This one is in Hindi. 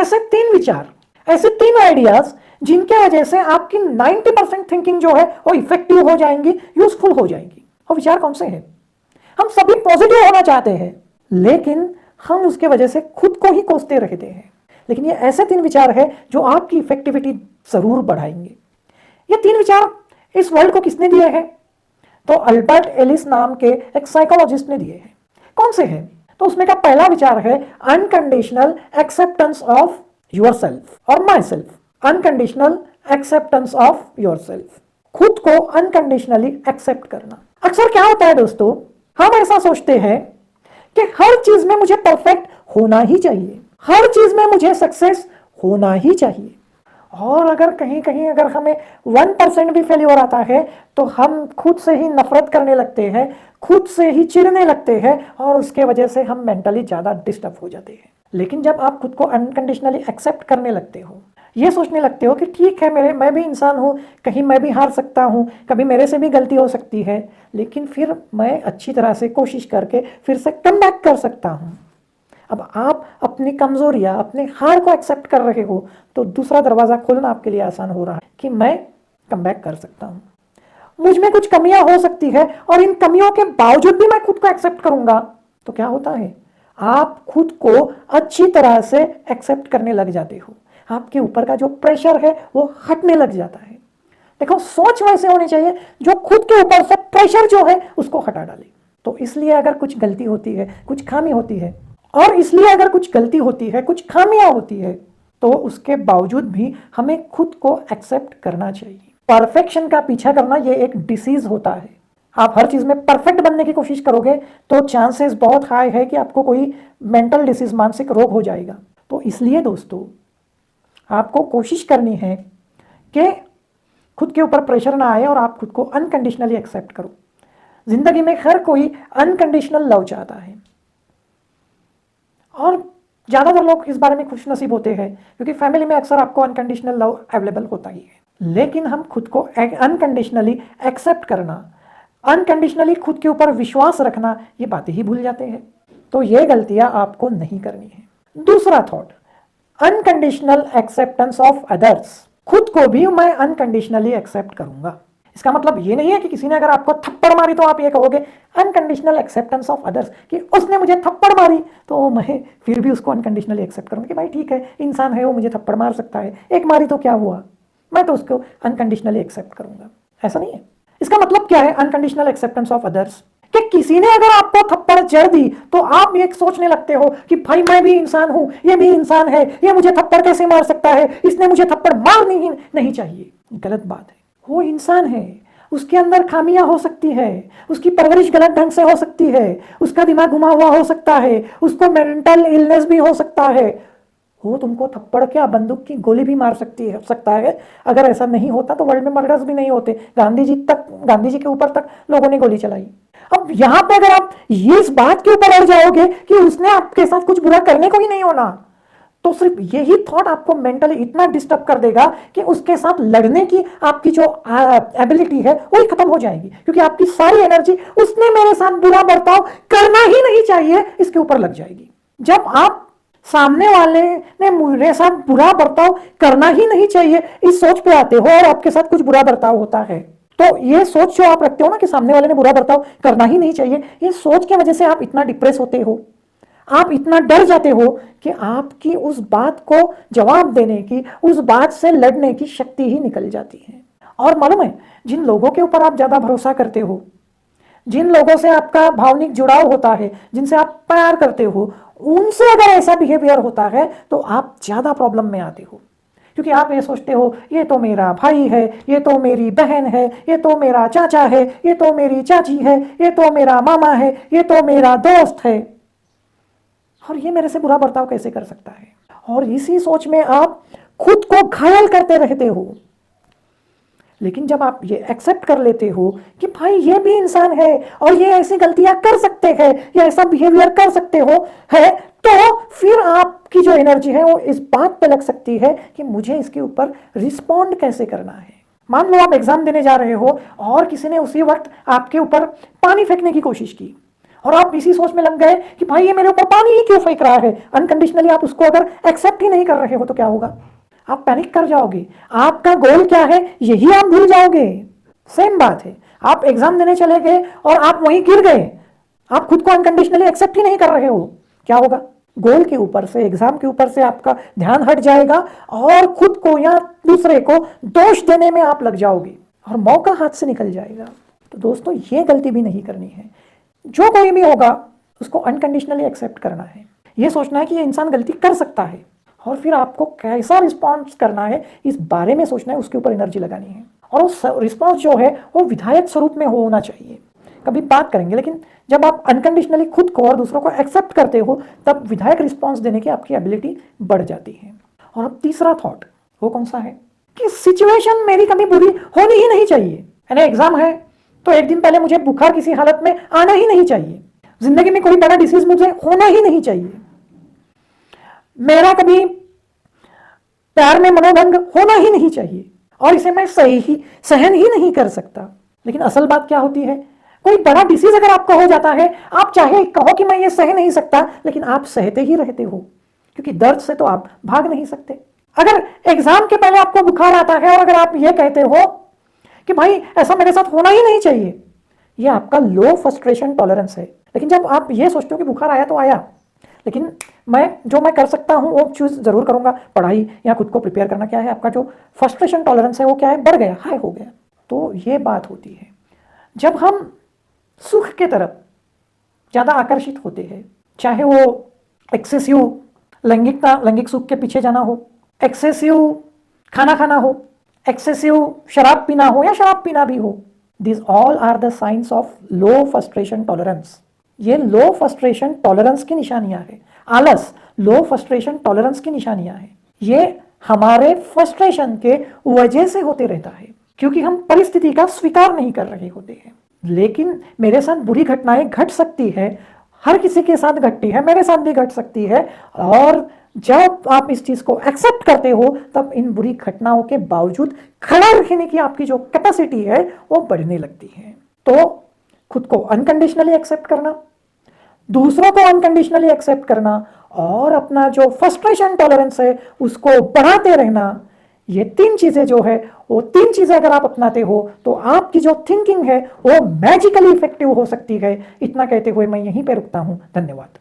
ऐसे 3 विचार, ऐसे 3 आइडियाज जिनके वजह से आपकी 90% थिंकिंग जो है वो इफेक्टिव हो जाएंगी, यूजफुल हो जाएंगी। और विचार कौन से हैं? हम सभी पॉजिटिव होना चाहते हैं, लेकिन हम उसके वजह से खुद को ही कोसते रहते हैं। लेकिन ये ऐसे 3 विचार है जो आपकी इफेक्टिविटी जरूर बढ़ाएंगे। ये 3 विचार इस वर्ल्ड को किसने दिए हैं? तो अल्बर्ट एलिस नाम के एक साइकोलॉजिस्ट ने दिए हैं। कौन से हैं? तो उसमें का पहला विचार है अनकंडीशनल एक्सेप्टेंस ऑफ योरसेल्फ और my self. Unconditional acceptance of yourself, खुद को अनकंडीशनली एक्सेप्ट करना। अक्सर क्या होता है दोस्तों, हम ऐसा सोचते हैं कि हर चीज में मुझे परफेक्ट होना ही चाहिए, हर चीज में मुझे सक्सेस होना ही चाहिए। और अगर कहीं कहीं अगर हमें 1% भी फेल्योर आता है तो हम खुद से ही नफरत करने लगते हैं, खुद से ही चिढ़ने लगते हैं, और उसके वजह से हम मेंटली ज़्यादा डिस्टर्ब हो जाते हैं। लेकिन जब आप खुद को अनकंडीशनली एक्सेप्ट करने लगते हो, ये सोचने लगते हो कि ठीक है, मैं भी इंसान हूँ, कहीं मैं भी हार सकता हूँ, कभी मेरे से भी गलती हो सकती है, लेकिन फिर मैं अच्छी तरह से कोशिश करके फिर से कम बैक कर सकता हूँ। अब आप अपनी कमजोरियां, अपने हार को एक्सेप्ट कर रहे हो, तो दूसरा दरवाजा खोलना आपके लिए आसान हो रहा है कि मैं कम बैक कर सकता हूं, मुझ में कुछ कमियां हो सकती है और इन कमियों के बावजूद भी मैं खुद को एक्सेप्ट करूंगा। तो क्या होता है, आप खुद को अच्छी तरह से एक्सेप्ट करने लग जाते हो, आपके ऊपर का जो प्रेशर है वो हटने लग जाता है। देखो, सोच वैसे होनी चाहिए जो खुद के ऊपर से प्रेशर जो है उसको हटा डाले। तो इसलिए अगर कुछ गलती होती है, कुछ खामी होती है, और इसलिए अगर कुछ गलती होती है, कुछ खामियां होती है, तो उसके बावजूद भी हमें खुद को एक्सेप्ट करना चाहिए। परफेक्शन का पीछा करना ये एक डिसीज होता है। आप हर चीज में परफेक्ट बनने की कोशिश करोगे तो चांसेस बहुत हाई है कि आपको कोई मेंटल डिसीज, मानसिक रोग हो जाएगा। तो इसलिए दोस्तों, आपको कोशिश करनी है कि खुद के ऊपर प्रेशर ना आए और आप खुद को अनकंडीशनली एक्सेप्ट करो। जिंदगी में हर कोई अनकंडीशनल लव चाहता है, और ज़्यादातर लोग इस बारे में खुश नसीब होते हैं क्योंकि फैमिली में अक्सर आपको अनकंडीशनल लव अवेलेबल होता ही है। लेकिन हम खुद को अनकंडीशनली एक्सेप्ट करना, अनकंडीशनली खुद के ऊपर विश्वास रखना, ये बातें ही भूल जाते हैं। तो ये गलतियां आपको नहीं करनी है। दूसरा thought, unconditional acceptance of others. खुद को भी मैं अनकंडीशनली एक्सेप्ट करूंगा। इसका मतलब ये नहीं है कि किसी ने अगर आपको थप्पड़ मारी तो आप ये कहोगे अनकंडीशनल एक्सेप्टेंस ऑफ अदर्स, कि उसने मुझे थप्पड़ मारी तो मैं फिर भी उसको अनकंडीशनली एक्सेप्ट करूंगा कि भाई ठीक है, इंसान है, वो मुझे थप्पड़ मार सकता है, एक मारी तो क्या हुआ, मैं तो उसको अनकंडीशनली एक्सेप्ट करूंगा। ऐसा नहीं है। इसका मतलब क्या है अनकंडीशनल एक्सेप्टेंस ऑफ अदर्स? कि किसी ने अगर आपको थप्पड़ जड़ दी तो आप ये सोचने लगते हो कि भाई मैं भी इंसान हूं, ये भी इंसान है, ये मुझे थप्पड़ कैसे मार सकता है, इसने मुझे थप्पड़ मारनी ही नहीं चाहिए। गलत बात है। वो इंसान है, उसके अंदर खामियां हो सकती है, उसकी परवरिश गलत ढंग से हो सकती है, उसका दिमाग घुमा हुआ हो सकता है, उसको मेंटल इलनेस भी हो सकता है। वो तुमको थप्पड़ क्या, बंदूक की गोली भी मार सकता है। अगर ऐसा नहीं होता तो वर्ल्ड में मर्डर्स भी नहीं होते। गांधी जी के ऊपर तक लोगों ने गोली चलाई। अब यहां पे अगर आप ये इस बात के ऊपर अड़ जाओगे कि उसने आपके साथ कुछ बुरा करने को ही नहीं होना, तो सिर्फ यही थॉट आपको मेंटली इतना डिस्टर्ब कर देगा कि उसके साथ लड़ने की आपकी जो एबिलिटी है वो ही खत्म हो जाएगी, क्योंकि आपकी सारी एनर्जी उसने मेरे साथ बुरा बर्ताव करना ही नहीं चाहिए इसके ऊपर लग जाएगी। जब आप सामने वाले ने मेरे साथ बुरा बर्ताव करना ही नहीं चाहिए इस सोच पे आते हो और आपके साथ कुछ बुरा बर्ताव होता है, तो ये सोच जो आप रखते हो ना कि सामने वाले ने बुरा बर्ताव करना ही नहीं चाहिए, ये सोच की वजह से आप इतना डिप्रेस होते हो, आप इतना डर जाते हो कि आपकी उस बात को जवाब देने की, उस बात से लड़ने की शक्ति ही निकल जाती है। और मालूम है, जिन लोगों के ऊपर आप ज्यादा भरोसा करते हो, जिन लोगों से आपका भावनिक जुड़ाव होता है, जिनसे आप प्यार करते हो, उनसे अगर ऐसा बिहेवियर होता है तो आप ज्यादा प्रॉब्लम में आते हो, क्योंकि आप ये सोचते हो ये तो मेरा भाई है, ये तो मेरी बहन है, ये तो मेरा चाचा है, ये तो मेरी चाची है, ये तो मेरा मामा है, ये तो मेरा दोस्त है, और ये मेरे से बुरा बर्ताव कैसे कर सकता है। और इसी सोच में आप खुद को घायल करते रहते हो। लेकिन जब आप ये एक्सेप्ट कर लेते हो कि भाई ये भी इंसान है और ये ऐसी गलतियां कर सकते हैं, या ऐसा बिहेवियर कर सकते हो है, तो फिर आपकी जो एनर्जी है वो इस बात पे लग सकती है कि मुझे इसके ऊपर रिस्पॉन्ड कैसे करना है। मान लो आप एग्जाम देने जा रहे हो और किसी ने उसी वक्त आपके ऊपर पानी फेंकने की कोशिश की, और आप इसी सोच में लग गए कि भाई ये मेरे ऊपर पानी ही क्यों फेंक रहा है। अनकंडीशनली आप उसको अगर एक्सेप्ट ही नहीं कर रहे हो तो क्या होगा, आप पैनिक कर जाओगे। आपका गोल क्या है यही आप भूल जाओगे। सेम बात है, आप एग्जाम देने चले गए और आप वहीं गिर गए, आप खुद को अनकंडीशनली एक्सेप्ट ही नहीं कर रहे हो, क्या होगा, गोल के ऊपर से, एग्जाम के ऊपर से आपका ध्यान हट जाएगा और खुद को या दूसरे को दोष देने में आप लग जाओगे और मौका हाथ से निकल जाएगा। तो दोस्तों ये गलती भी नहीं करनी है। जो कोई भी होगा उसको अनकंडीशनली एक्सेप्ट करना है, ये सोचना है कि ये इंसान गलती कर सकता है और फिर आपको कैसा रिस्पॉन्स करना है इस बारे में सोचना है, उसके ऊपर एनर्जी लगानी है। और उस रिस्पॉन्स जो है वो विधायक स्वरूप में होना चाहिए, कभी बात करेंगे, लेकिन जब आप अनकंडीशनली खुद को और दूसरों को एक्सेप्ट करते हो तब विधायक रिस्पॉन्स देने की आपकी एबिलिटी बढ़ जाती है। और अब तीसरा थॉट वो कौन सा है कि सिचुएशन मेरी कभी बुरी होनी ही नहीं चाहिए। यानी एग्जाम है तो एक दिन पहले मुझे बुखार किसी हालत में आना ही नहीं चाहिए, जिंदगी में कोई बड़ा डिसीज मुझे होना ही नहीं चाहिए, मेरा कभी प्यार में मनोभंग होना ही नहीं चाहिए और इसे मैं सहन ही नहीं कर सकता। लेकिन असल बात क्या होती है, कोई बड़ा डिसीज अगर आपको हो जाता है, आप चाहे कहो कि मैं ये सह नहीं सकता, लेकिन आप सहते ही रहते हो क्योंकि दर्द से तो आप भाग नहीं सकते। अगर एग्जाम के पहले आपको बुखार आता है और अगर आप ये कहते हो कि भाई ऐसा मेरे साथ होना ही नहीं चाहिए, ये आपका लो फ्रस्ट्रेशन टॉलरेंस है। लेकिन जब आप ये सोचते हो कि बुखार आया तो आया, लेकिन मैं कर सकता हूं वो चूज जरूर करूंगा, पढ़ाई या खुद को प्रिपेयर करना, क्या है आपका जो फ्रस्ट्रेशन टॉलरेंस है वो क्या है, बढ़ गया, हाई हो गया। तो ये बात होती है जब हम सुख के तरफ ज्यादा आकर्षित होते हैं, चाहे वो एक्सेसिव लैंगिक सुख के पीछे जाना हो, एक्सेसिव खाना खाना हो, एक्सेसिव शराब पीना हो या शराब पीना भी हो, this all are the science of low frustration tolerance. ये लो फ्रस्ट्रेशन टॉलरेंस की निशानियां है। आलस लो फ्रस्ट्रेशन टॉलरेंस की निशानियां है। ये हमारे फ्रस्ट्रेशन के वजह से होते रहता है क्योंकि हम परिस्थिति का स्वीकार नहीं कर रहे होते हैं। लेकिन मेरे साथ बुरी घटनाएं घट सकती है, हर किसी के साथ घटती है, मेरे साथ भी घट सकती है, और जब आप इस चीज को एक्सेप्ट करते हो तब इन बुरी घटनाओं के बावजूद खड़ा रहने की आपकी जो कैपेसिटी है वो बढ़ने लगती है। तो खुद को अनकंडीशनली एक्सेप्ट करना, दूसरों को अनकंडीशनली एक्सेप्ट करना और अपना जो फ्रस्ट्रेशन टॉलरेंस है उसको बढ़ाते रहना, ये तीन चीजें जो है वो तीन चीजें अगर आप अपनाते हो तो आपकी जो थिंकिंग है वो मैजिकली इफेक्टिव हो सकती है। इतना कहते हुए मैं यहीं पे रुकता हूं। धन्यवाद।